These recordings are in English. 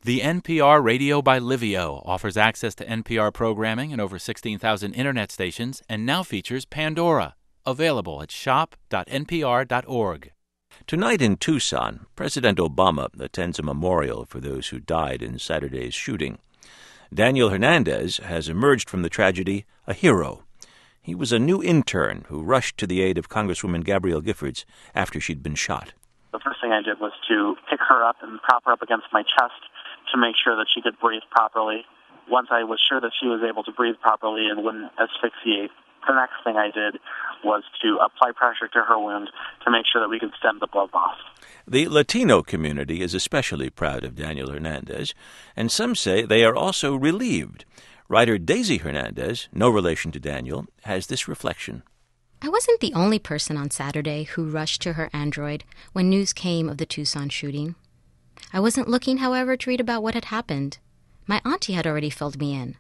The NPR Radio by Livio offers access to NPR programming in over 16,000 internet stations and now features Pandora, available at shop.npr.org. Tonight in Tucson, President Obama attends a memorial for those who died in Saturday's shooting. Daniel Hernandez has emerged from the tragedy a hero. He was a new intern who rushed to the aid of Congresswoman Gabrielle Giffords after she'd been shot. The first thing I did was to pick her up and prop her up against my chest to make sure that she could breathe properly. Once I was sure that she was able to breathe properly and wouldn't asphyxiate, the next thing I did was to apply pressure to her wound to make sure that we could stem the blood loss. The Latino community is especially proud of Daniel Hernandez, and some say they are also relieved. Writer Daisy Hernandez, no relation to Daniel, has this reflection. I wasn't the only person on Saturday who rushed to her Android when news came of the Tucson shooting. I wasn't looking, however, to read about what had happened. My auntie had already filled me in.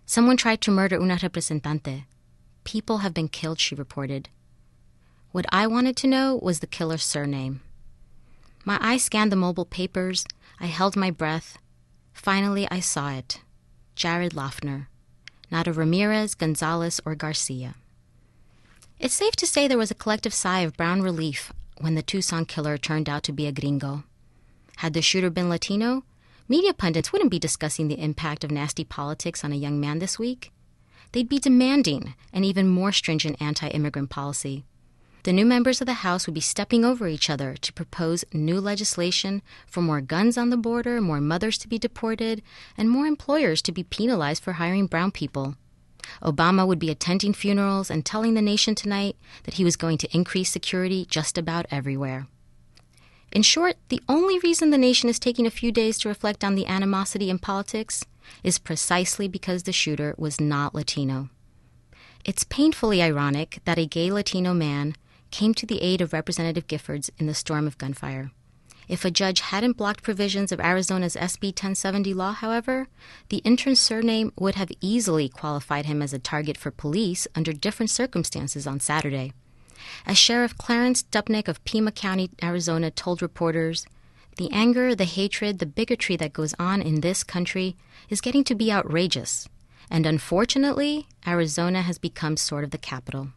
Someone tried to murder una representante. People have been killed, she reported. What I wanted to know was the killer's surname. My eyes scanned the mobile papers. I held my breath. Finally, I saw it. Jared Loughner. Not a Ramirez, Gonzalez, or Garcia. It's safe to say there was a collective sigh of brown relief when the Tucson killer turned out to be a Gringo. Had the shooter been Latino, media pundits wouldn't be discussing the impact of nasty politics on a young man this week. They'd be demanding an even more stringent anti-immigrant policy. The new members of the House would be stepping over each other to propose new legislation for more guns on the border, more mothers to be deported, and more employers to be penalized for hiring brown people. Obama would be attending funerals and telling the nation tonight that he was going to increase security just about everywhere. In short, the only reason the nation is taking a few days to reflect on the animosity in politics is precisely because the shooter was not Latino. It's painfully ironic that a gay Latino man came to the aid of Representative Giffords in the storm of gunfire. If a judge hadn't blocked provisions of Arizona's SB 1070 law, however, the intern's surname would have easily qualified him as a target for police under different circumstances on Saturday. As Sheriff Clarence Dupnick of Pima County, Arizona, told reporters, the anger, the hatred, the bigotry that goes on in this country is getting to be outrageous. And unfortunately, Arizona has become sort of the capital.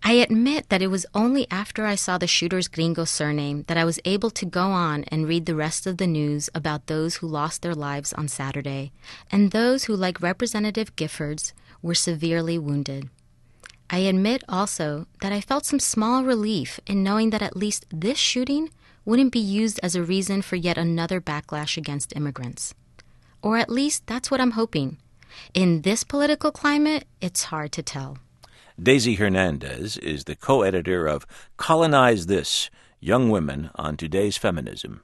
I admit that it was only after I saw the shooter's Gringo surname that I was able to go on and read the rest of the news about those who lost their lives on Saturday and those who, like Representative Giffords, were severely wounded. I admit also that I felt some small relief in knowing that at least this shooting wouldn't be used as a reason for yet another backlash against immigrants. Or at least that's what I'm hoping. In this political climate, it's hard to tell. Daisy Hernandez is the co-editor of Colonize This, Young Women on Today's Feminism.